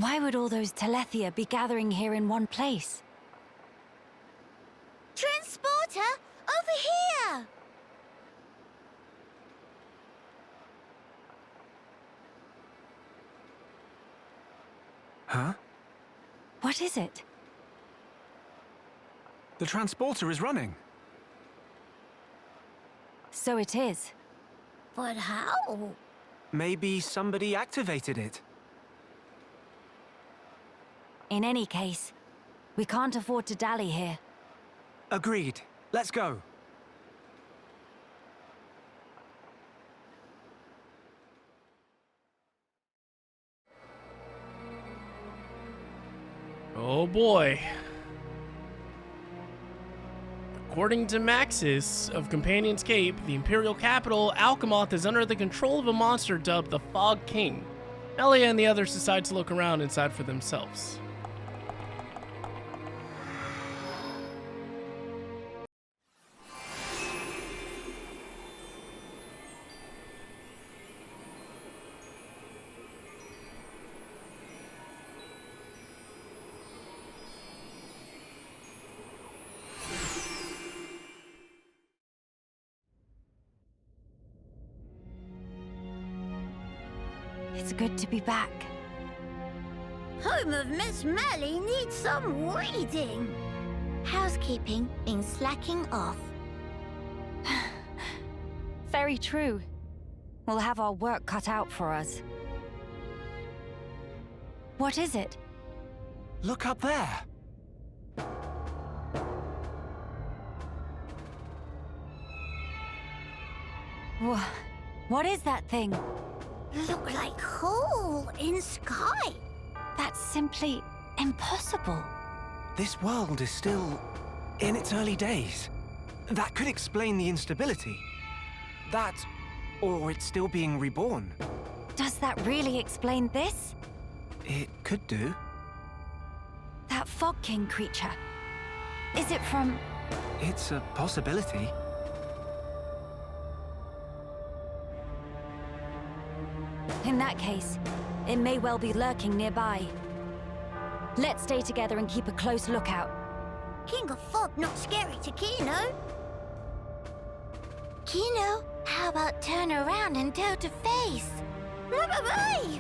Why would all those Telethia be gathering here in one place? Transporter, over here! Huh? What is it? The transporter is running. So it is. But how? Maybe somebody activated it. In any case, we can't afford to dally here. Agreed. Let's go. Oh boy. According to Maxis of Companion's Cape, the Imperial capital, Alcamoth, is under the control of a monster dubbed the Fog King. Elia and the others decide to look around inside for themselves. It's good to be back. Home of Miss Melly needs some weeding. Housekeeping been slacking off. Very true. We'll have our work cut out for us. What is it? Look up there. What is that thing? Look like hole in sky. That's simply impossible. This world is still in its early days. That could explain the instability. That, or it's still being reborn. Does that really explain this? It could do. That Fog King creature. Is it from... It's a possibility. In that case, it may well be lurking nearby. Let's stay together and keep a close lookout. King of Fog not scary to Kino. Kino, how about turn around and toe to face? Bye-bye-bye!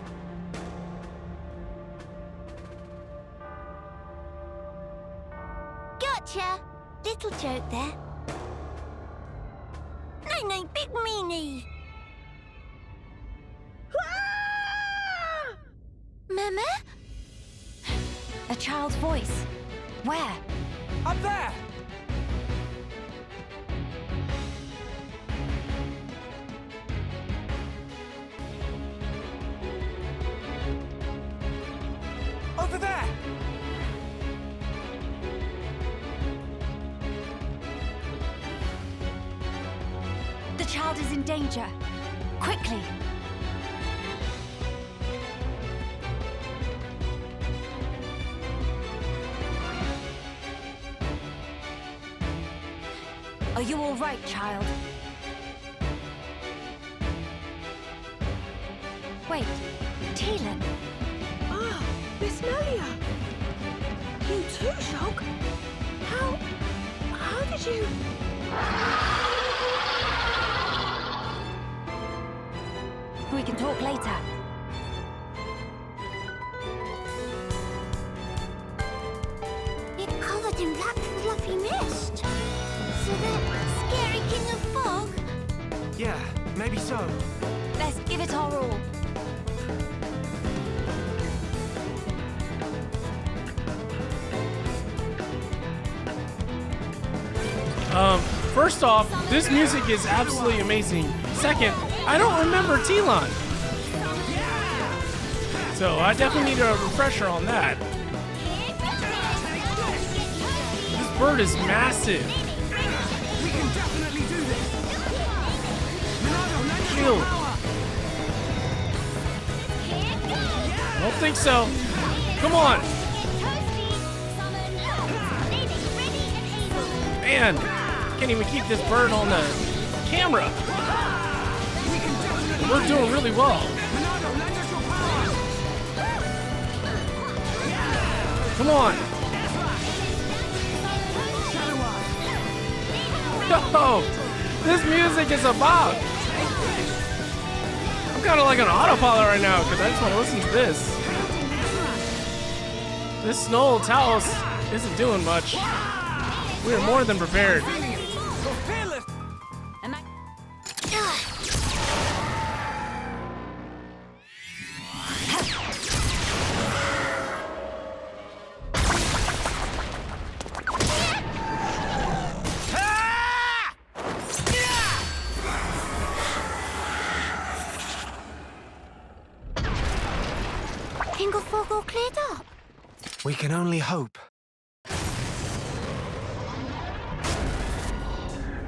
Gotcha! Little joke there. No, big meanie! Mama? A child's voice. Where? Up there! Over there! The child is in danger. Quickly! Are you all right, child? Wait, Teelan. Ah, Miss Melia! You too, Shog? How did you... We can talk later. It covered in black fluffy mist. So the scary King of Fog? Yeah, maybe so. Let's give it our all. First off, this music is absolutely amazing. Second, I don't remember Teelan. So I definitely need a refresher on that. This bird is massive. We can definitely do this. Shield. Don't think so. Come on. Man, can't even keep this bird on the camera. We're doing really well. Come on. Yo, this music is a bop. I'm kind of like an autopilot right now because I just want to listen to this. This Snowal Taos isn't doing much. We are more than prepared. Fog all cleared up. We can only hope.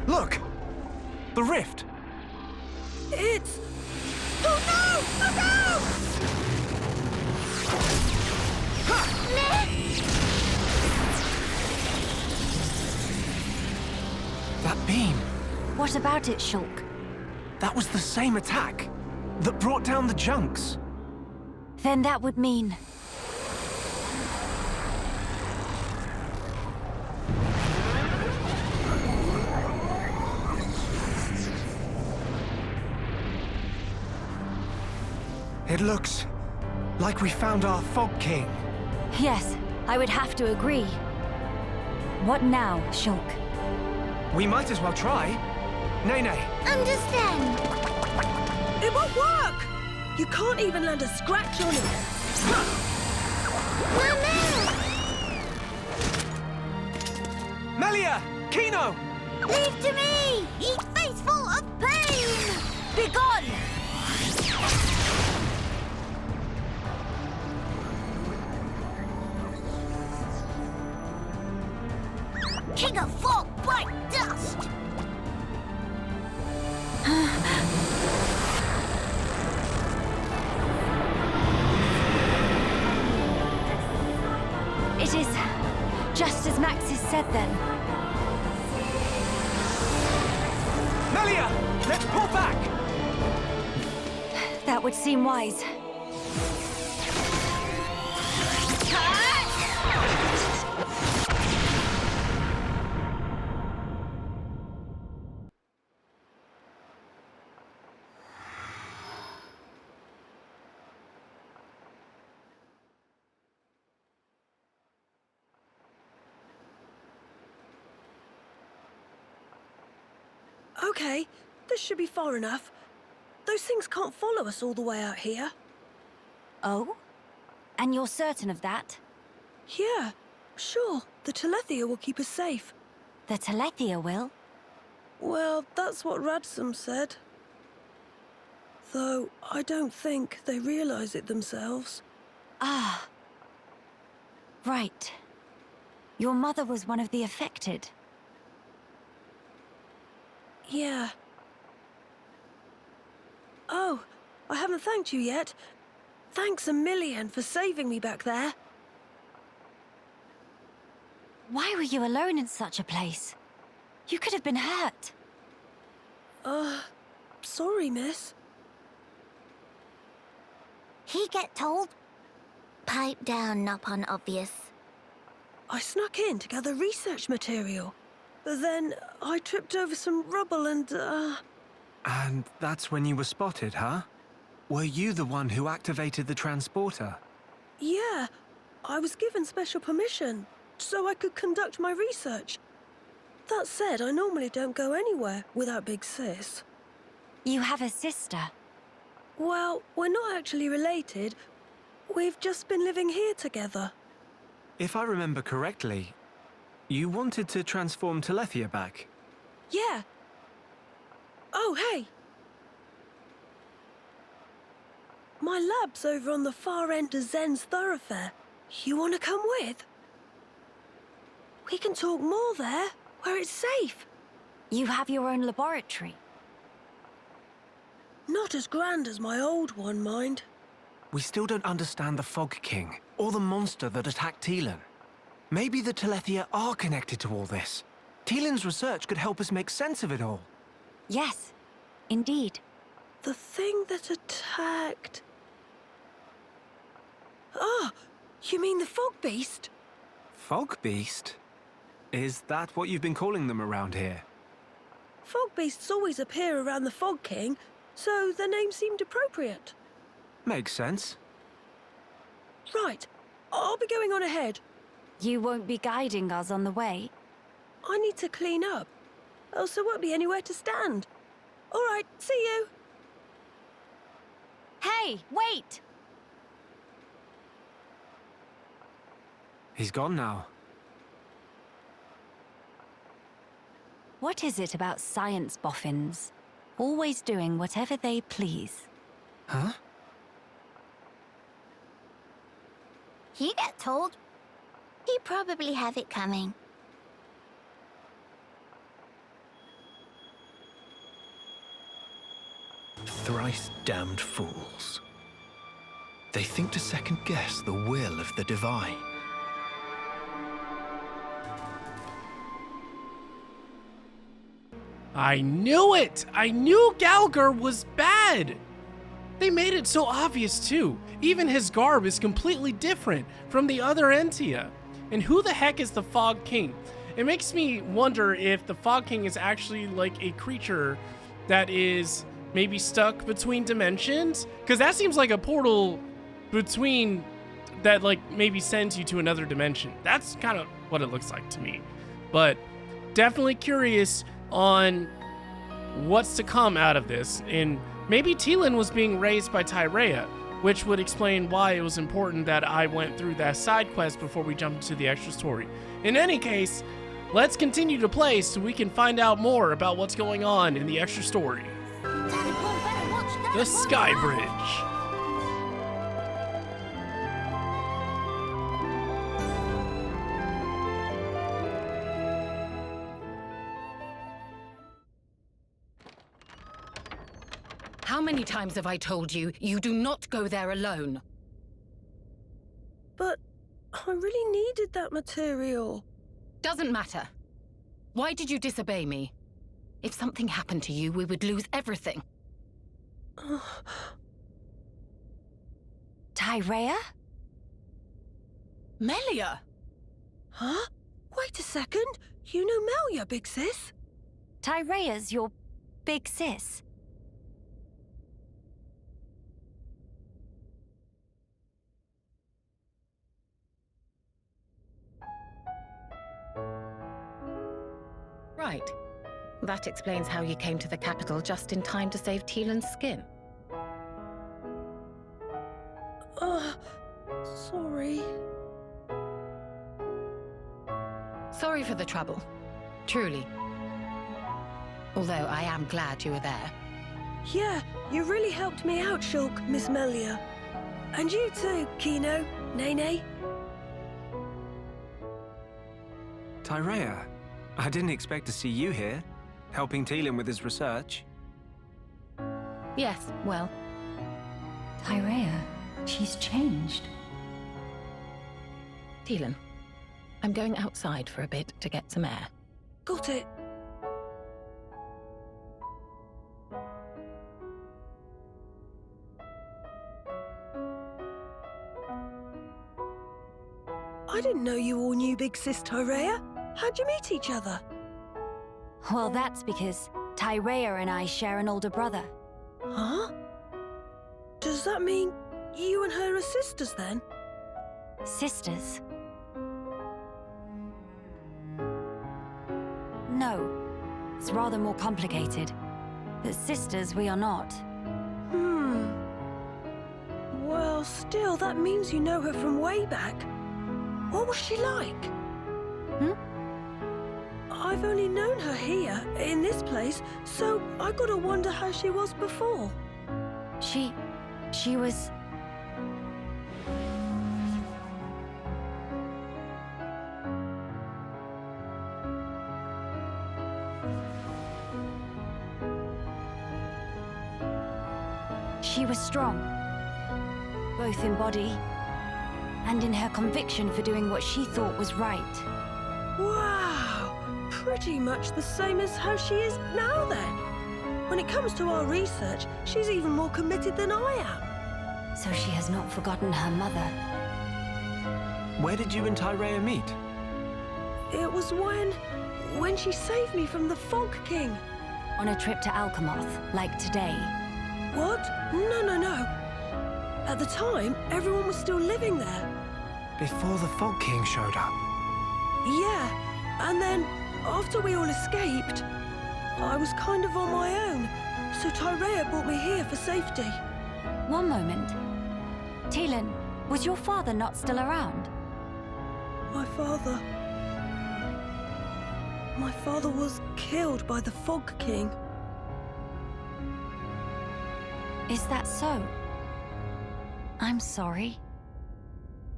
Look! The rift! It's... Oh no! Oh no! That beam! What about it, Shulk? That was the same attack that brought down the junks. Then that would mean... It looks like we found our Fog King. Yes, I would have to agree. What now, Shulk? We might as well try. Nay. Understand. It won't work! You can't even land a scratch on it. Melia! Kino! Leave to me! Ye faithful of pain! Begone! King of fog, bright dust! It is just as Maxis said then. Melia! Let's pull back! That would seem wise. Okay, this should be far enough. Those things can't follow us all the way out here. Oh? And you're certain of that? Yeah, sure. The Telethia will keep us safe. The Telethia will? Well, that's what Radzam said. Though, I don't think they realize it themselves. Ah. Right. Your mother was one of the affected. Yeah. Oh, I haven't thanked you yet. Thanks a million for saving me back there. Why were you alone in such a place? You could have been hurt. Sorry, miss. He get told? Pipe down, not unobvious. I snuck in to gather research material. Then I tripped over some rubble and, And that's when you were spotted, huh? Were you the one who activated the transporter? Yeah, I was given special permission, so I could conduct my research. That said, I normally don't go anywhere without Big Sis. You have a sister. Well, we're not actually related. We've just been living here together. If I remember correctly, you wanted to transform Telethia back. Yeah. Oh, hey! My lab's over on the far end of Zen's thoroughfare. You want to come with? We can talk more there, where it's safe. You have your own laboratory. Not as grand as my old one, mind. We still don't understand the Fog King, or the monster that attacked Teelan. Maybe the Telethia are connected to all this. Teelan's research could help us make sense of it all. Yes, indeed. The thing that attacked... Ah, you mean the fog beast? Fog beast? Is that what you've been calling them around here? Fog beasts always appear around the Fog King, so the name seemed appropriate. Makes sense. Right, I'll be going on ahead. You won't be guiding us on the way? I need to clean up, else there won't be anywhere to stand. All right, see you. Hey, wait! He's gone now. What is it about science boffins? Always doing whatever they please. Huh? He got told. He probably have it coming. Thrice damned fools. They think to second guess the will of the divine. I knew it! I knew gael'gar was bad! They made it so obvious too. Even his garb is completely different from the other Entia. And who the heck is the Fog King? It makes me wonder if the Fog King is actually like a creature that is maybe stuck between dimensions? Because that seems like a portal between that like maybe sends you to another dimension. That's kind of what it looks like to me. But definitely curious on what's to come out of this. And maybe Teelan was being raised by Tyrea, which would explain why it was important that I went through that side quest before we jumped into the extra story. In any case, let's continue to play so we can find out more about what's going on in the extra story. The Sky Bridge. How many times have I told you, you do not go there alone? But I really needed that material. Doesn't matter. Why did you disobey me? If something happened to you, we would lose everything. Tyrea? Melia! Huh? Wait a second. You know Melia, big sis? Tyrea's your big sis. Right. That explains how you came to the capital just in time to save Teelan's skin. Sorry. Sorry for the trouble. Truly. Although I am glad you were there. Yeah, you really helped me out, Shulk, Miss Melia. And you too, Kino, Nene. Tyrea, I didn't expect to see you here, helping Teelan with his research. Yes, well, Tyrea, she's changed. Teelan, I'm going outside for a bit to get some air. Got it. I didn't know you all knew Big Sis Tyrea. How'd you meet each other? Well, that's because Tyrea and I share an older brother. Huh? Does that mean you and her are sisters then? Sisters? No. It's rather more complicated. But sisters we are not. Well, still, that means you know her from way back. What was she like? I've only known her here, in this place, so I gotta wonder how she was before. She was... She was strong, both in body and in her conviction for doing what she thought was right. Wow! Pretty much the same as how she is now then. When it comes to our research, she's even more committed than I am. So she has not forgotten her mother. Where did you and Tyrea meet? It was when she saved me from the Fog King. On a trip to Alcamoth, like today. What? No. At the time, everyone was still living there. Before the Fog King showed up. Yeah, and then, after we all escaped, I was kind of on my own, so Tyrea brought me here for safety. One moment. Teelan, was your father not still around? My father was killed by the Fog King. Is that so? I'm sorry.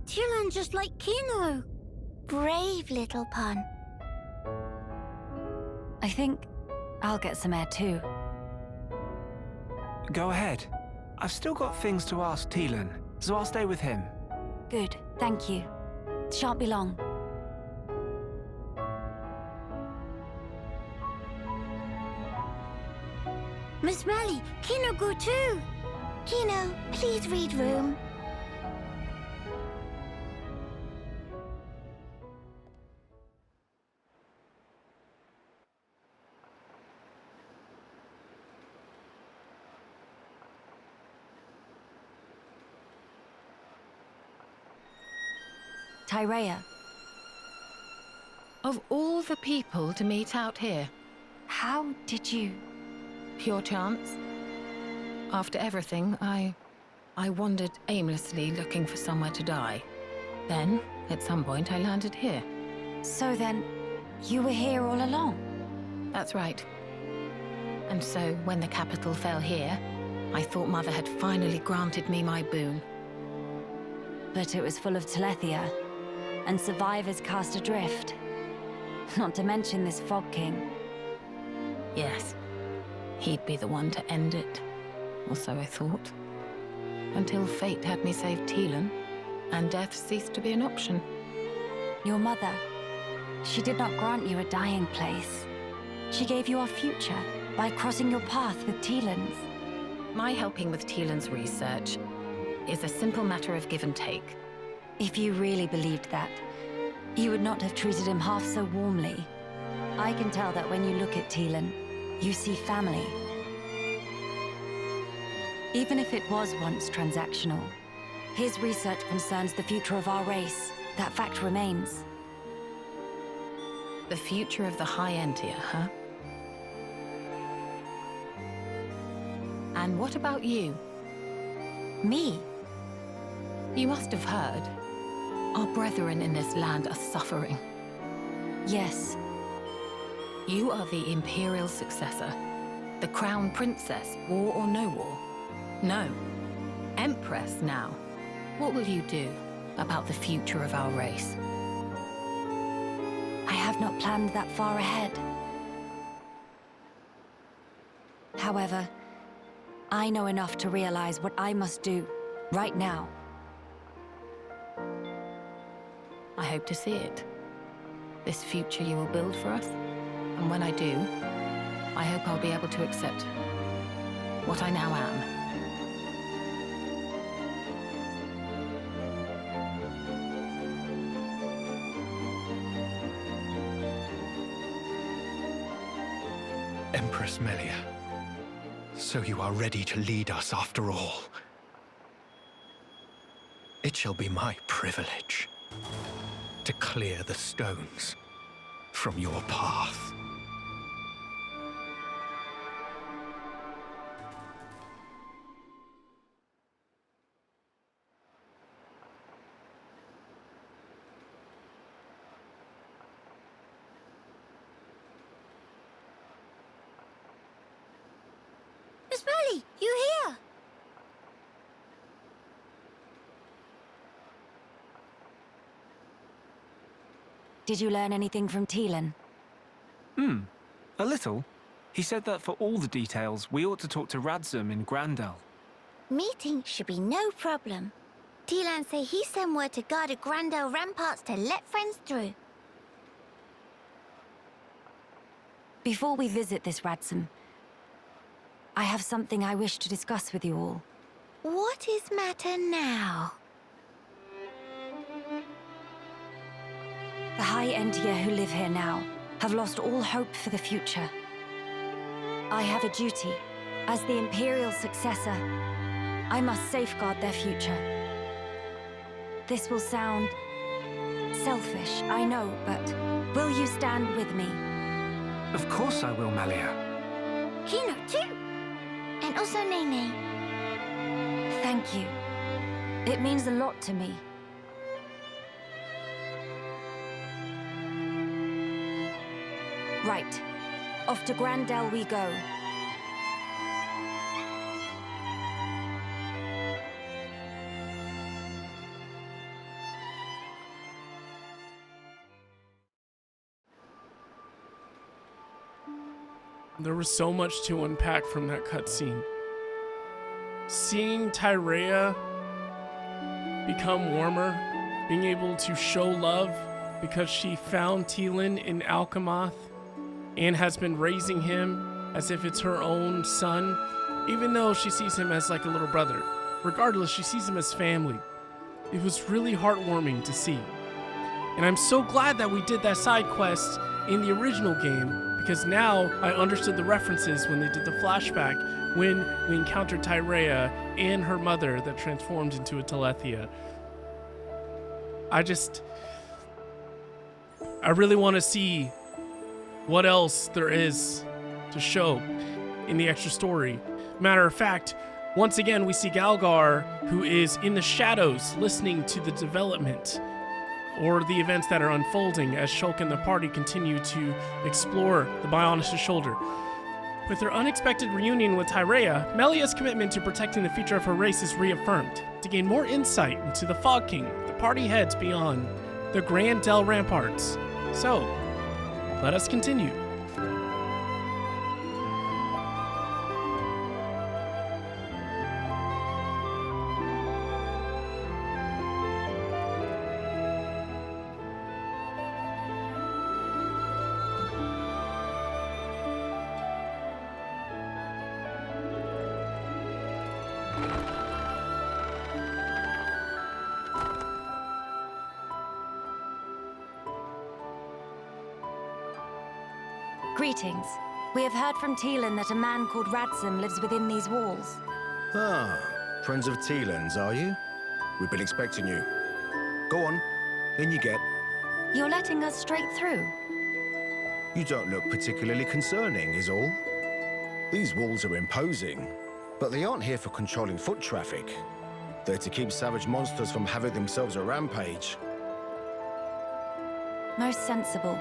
Teelan just like Kino. Brave little pun. I think I'll get some air too. Go ahead. I've still got things to ask Teelan, so I'll stay with him. Good, thank you. Shan't be long. Miss Melly, Kino go too. Kino, please read room. Tyrea, Of all the people to meet out here, how did you... pure chance. After everything, I wandered aimlessly looking for somewhere to die. Then, at some point, I landed here. So then, you were here all along? That's right. And so, when the capital fell here, I thought Mother had finally granted me my boon. But it was full of Telethia, and survivors cast adrift. Not to mention this Fog King. Yes, he'd be the one to end it. Or so I thought. Until fate had me save Teelan, and death ceased to be an option. Your mother, she did not grant you a dying place. She gave you a future by crossing your path with Teelan's. My helping with Teelan's research is a simple matter of give and take. If you really believed that, you would not have treated him half so warmly. I can tell that when you look at Teelan, you see family. Even if it was once transactional, his research concerns the future of our race. That fact remains. The future of the High Entia, huh? And what about you? Me? You must have heard. Our brethren in this land are suffering. Yes. You are the Imperial successor. The Crown Princess, war or no war. No. Empress now. What will you do about the future of our race? I have not planned that far ahead. However, I know enough to realize what I must do, right now. I hope to see it. This future you will build for us. And when I do, I hope I'll be able to accept what I now am. Empress Melia, so you are ready to lead us after all. It shall be my privilege to clear the stones from your path. Miss Melly, you here? Did you learn anything from Teelan? A little. He said that for all the details, we ought to talk to Radzam in Gran Dell. Meeting should be no problem. Teelan say he sent word to guard the Gran Dell ramparts to let friends through. Before we visit this Radzam, I have something I wish to discuss with you all. What is matter now? The High Entia who live here now have lost all hope for the future. I have a duty. As the Imperial successor, I must safeguard their future. This will sound selfish, I know, but will you stand with me? Of course I will, Melia. Kino too. And also Nene. Thank you. It means a lot to me. Right. Off to Gran Dell we go. There was so much to unpack from that cutscene. Seeing Tyrea become warmer, being able to show love because she found Teelan in Alcamoth and has been raising him as if it's her own son, even though she sees him as like a little brother. Regardless, she sees him as family. It was really heartwarming to see. And I'm so glad that we did that side quest in the original game, because now I understood the references when they did the flashback when we encountered Tyrea and her mother that transformed into a Telethia. I really want to see what else there is to show in the extra story. Matter of fact, once again we see gael'gar, who is in the shadows listening to the development or the events that are unfolding as Shulk and the party continue to explore the Bionis' shoulder. With her unexpected reunion with Tyrea, Melia's commitment to protecting the future of her race is reaffirmed. To gain more insight into the Fog King, the party heads beyond the Gran Dell Ramparts. So, let us continue. Greetings. We have heard from Teelan that a man called Radzam lives within these walls. Ah, friends of Teelan's, are you? We've been expecting you. Go on, in you get. You're letting us straight through? You don't look particularly concerning, is all. These walls are imposing, but they aren't here for controlling foot traffic. They're to keep savage monsters from having themselves a rampage. Most sensible.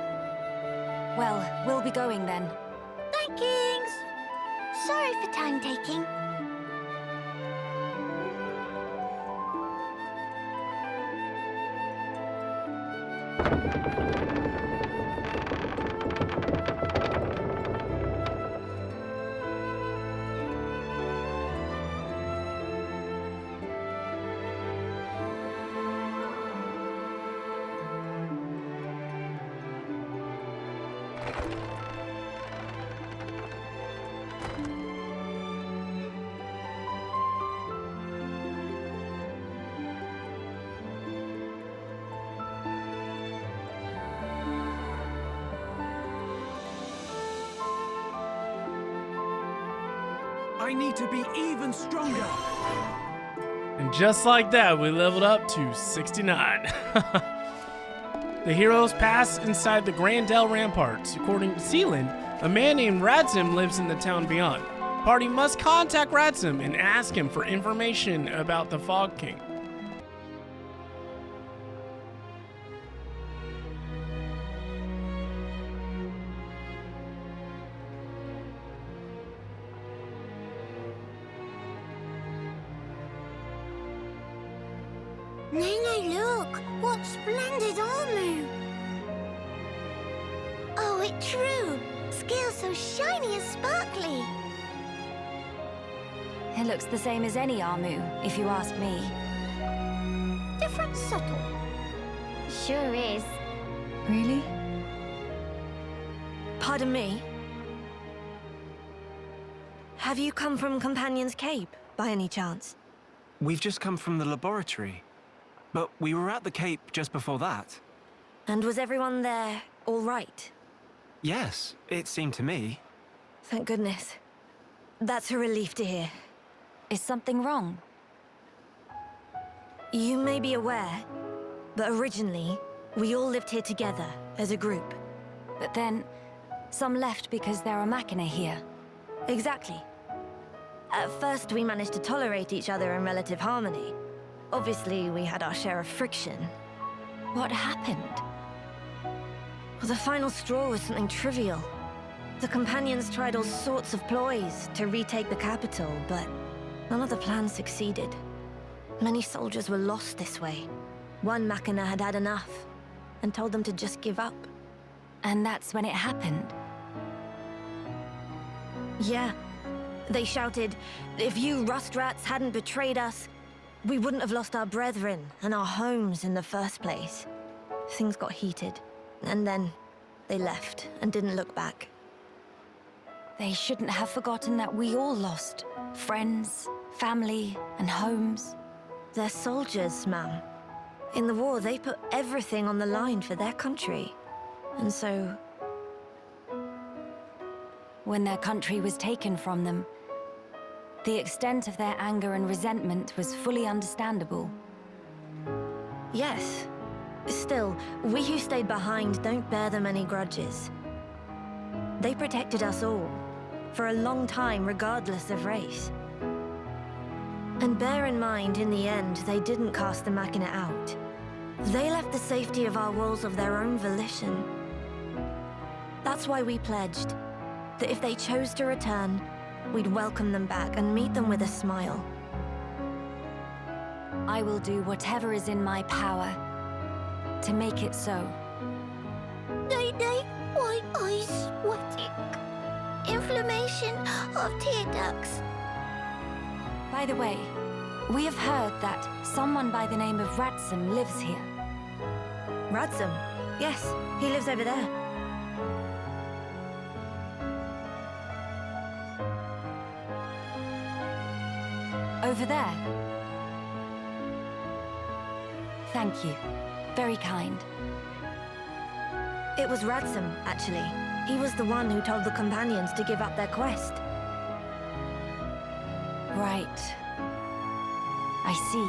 Well, we'll be going then. Bye, Kings. Sorry for time taking. I need to be even stronger. And just like that, we leveled up to 69. The heroes pass inside the Gran Dell Ramparts. According to Teelan, a man named Radzam lives in the town beyond. Party must contact Radzam and ask him for information about the Fog King. Nene, look! What splendid armor! Oh, it's true! Scales so shiny and sparkly! It looks the same as any Armu, if you ask me. Different subtle. Sure is. Really? Pardon me? Have you come from Companion's Cape, by any chance? We've just come from the laboratory. But we were at the Cape just before that. And was everyone there all right? Yes, it seemed to me. Thank goodness. That's a relief to hear. Is something wrong? You may be aware, but originally, we all lived here together, as a group. But then, some left because there are Machina here. Exactly. At first, we managed to tolerate each other in relative harmony. Obviously, we had our share of friction. What happened? Well, the final straw was something trivial. The companions tried all sorts of ploys to retake the capital, but none of the plans succeeded. Many soldiers were lost this way. One Machina had had enough, and told them to just give up. And that's when it happened? Yeah. They shouted, if you rust rats hadn't betrayed us, we wouldn't have lost our brethren and our homes in the first place. Things got heated, and then they left and didn't look back. They shouldn't have forgotten that we all lost friends, family, and homes. They're soldiers, ma'am. In the war, they put everything on the line for their country. And so, when their country was taken from them, the extent of their anger and resentment was fully understandable. Yes. Still, we who stayed behind don't bear them any grudges. They protected us all, for a long time regardless of race. And bear in mind, in the end, they didn't cast the Machina out. They left the safety of our walls of their own volition. That's why we pledged that if they chose to return, we'd welcome them back and meet them with a smile. I will do whatever is in my power to make it so. Day, white eyes sweating. Inflammation of tear ducts. By the way, we have heard that someone by the name of Radzam lives here. Radzam? Yes, he lives over there. Over there? Thank you. Very kind. It was Radzam, actually. He was the one who told the companions to give up their quest. Right. I see.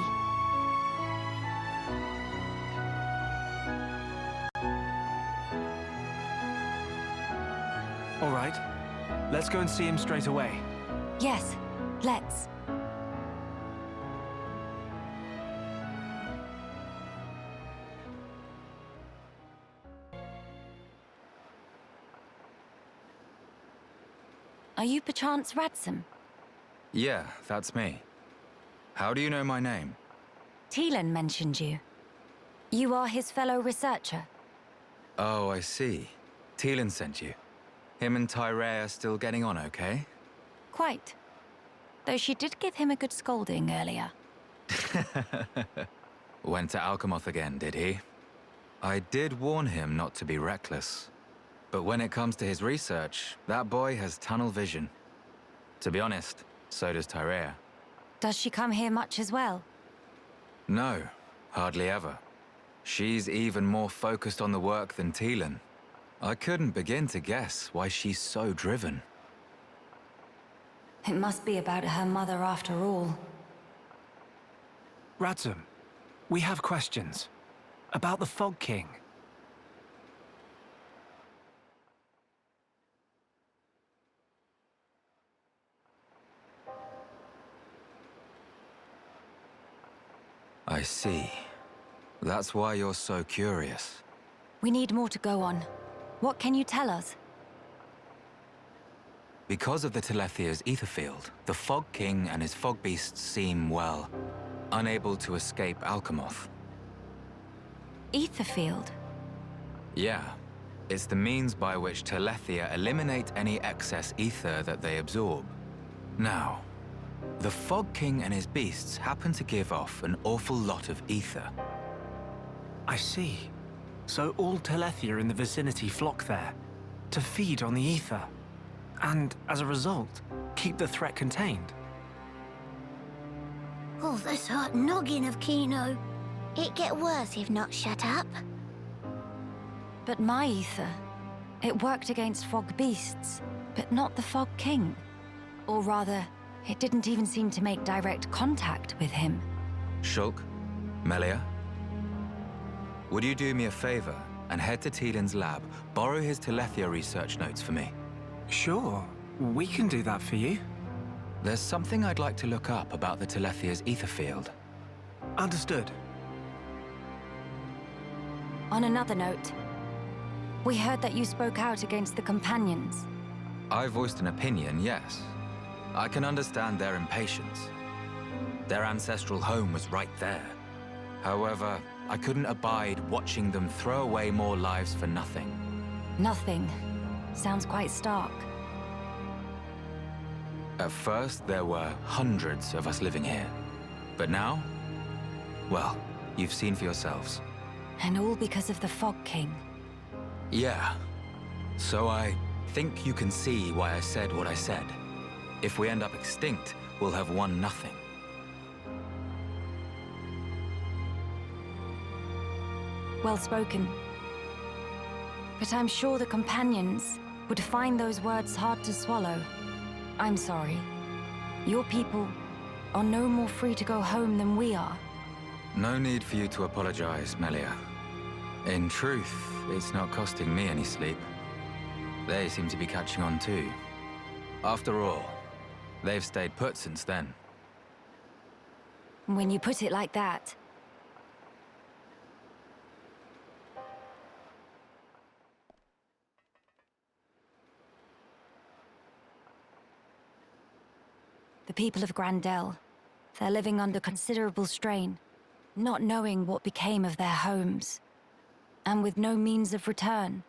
All right. Let's go and see him straight away. Yes, let's. Are you perchance Radzam? Yeah, that's me. How do you know my name? Teelan mentioned you. You are his fellow researcher. Oh, I see. Teelan sent you. Him and Tyrea are still getting on okay? Quite. Though she did give him a good scolding earlier. Went to Alcamoth again, did he? I did warn him not to be reckless. But when it comes to his research, that boy has tunnel vision. To be honest, so does Tyrea. Does she come here much as well? No, hardly ever. She's even more focused on the work than Teelan. I couldn't begin to guess why she's so driven. It must be about her mother after all. Radzam, we have questions. About the Fog King. I see. That's why you're so curious. We need more to go on. What can you tell us? Because of the Telethia's ether field, the Fog King and his fog beasts seem, well, unable to escape Alcamoth. Ether field? Yeah. It's the means by which Telethia eliminate any excess ether that they absorb. Now, the Fog King and his beasts happen to give off an awful lot of ether. I see. So all Telethia in the vicinity flock there, to feed on the ether. And, as a result, keep the threat contained. Oh, this hot noggin of Kino. It get worse if not shut up. But my ether, it worked against fog beasts, but not the Fog King. Or rather, it didn't even seem to make direct contact with him. Shulk, Melia, would you do me a favor and head to Teelan's lab, borrow his Telethia research notes for me? Sure, we can do that for you. There's something I'd like to look up about the Telethia's ether field. Understood. On another note, we heard that you spoke out against the Companions. I voiced an opinion, yes. I can understand their impatience. Their ancestral home was right there. However, I couldn't abide watching them throw away more lives for nothing. Nothing. Sounds quite stark. At first, there were hundreds of us living here. But now, well, you've seen for yourselves. And all because of the Fog King. Yeah. So I think you can see why I said what I said. If we end up extinct, we'll have won nothing. Well spoken. But I'm sure the Companions would find those words hard to swallow. I'm sorry. Your people are no more free to go home than we are. No need for you to apologize, Melia. In truth, it's not costing me any sleep. They seem to be catching on too. After all, they've stayed put since then. When you put it like that. The people of Gran Dell, they're living under considerable strain, not knowing what became of their homes, and with no means of return.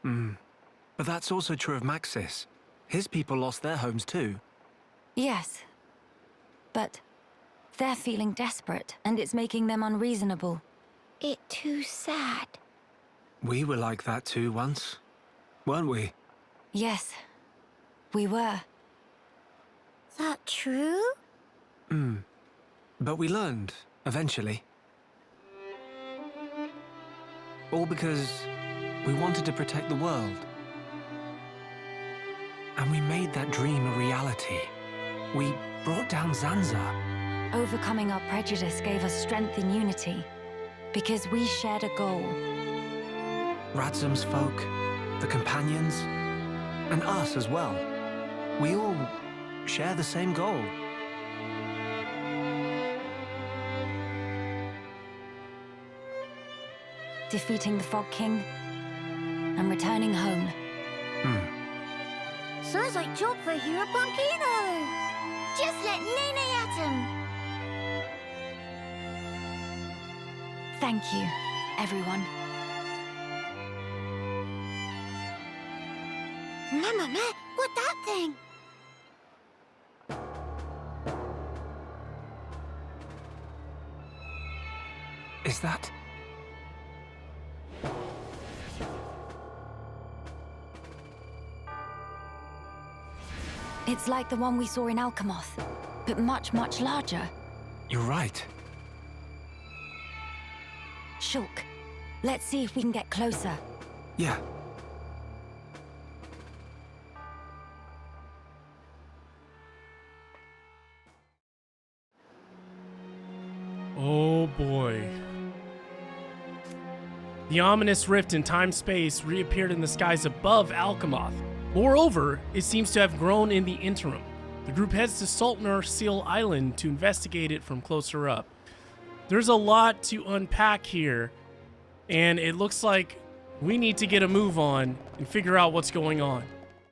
But that's also true of Maxis. His people lost their homes too. Yes, but they're feeling desperate, and it's making them unreasonable. It too sad. We were like that too once, weren't we? Yes, we were. That true? But we learned, eventually. All because we wanted to protect the world. And we made that dream a reality. We brought down Zanza. Overcoming our prejudice gave us strength in unity, because we shared a goal. Radzam's folk, the Companions, and us as well. We all share the same goal. Defeating the Fog King and returning home. Sounds like job for Hero Punkino. Just let Nene at him. Thank you, everyone. Mama, what that thing? Is that... It's like the one we saw in Alcamoth, but much, much larger. You're right. Shulk, let's see if we can get closer. Yeah. Oh boy. The ominous rift in time-space reappeared in the skies above Alcamoth. Moreover, it seems to have grown in the interim. The group heads to Saltner Seal Island to investigate it from closer up. There's a lot to unpack here, and it looks like we need to get a move on and figure out what's going on.